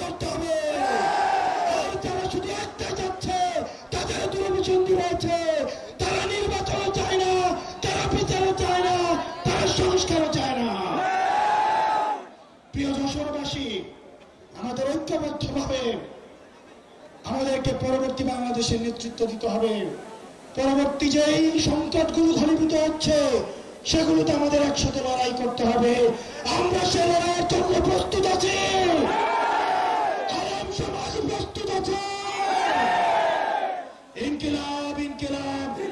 করতে হবে। আর তারা শুধু একটাই যাচ্ছে, তাদের দূরভিসন্ধি রয়েছে, তারা নির্বাচনও চায় না, তারা বিচারও চায় না, তারা সংস্কারও চায় না। প্রিয় যশোরবাসী, আমাদের ঐক্যবদ্ধভাবে আমাদেরকে পরবর্তী বাংলাদেশের নেতৃত্ব দিতে হবে। পরবর্তী যেই সংকটগুলো ঘনীভূত হচ্ছে সেগুলোতে আমাদের একসাথে লড়াই করতে হবে। আমরা সে লড়াইয়ের জন্য প্রস্তুত আছি। আলেম সমাজ প্রস্তুত আছে। ইনকিলাব ইনকিলাব।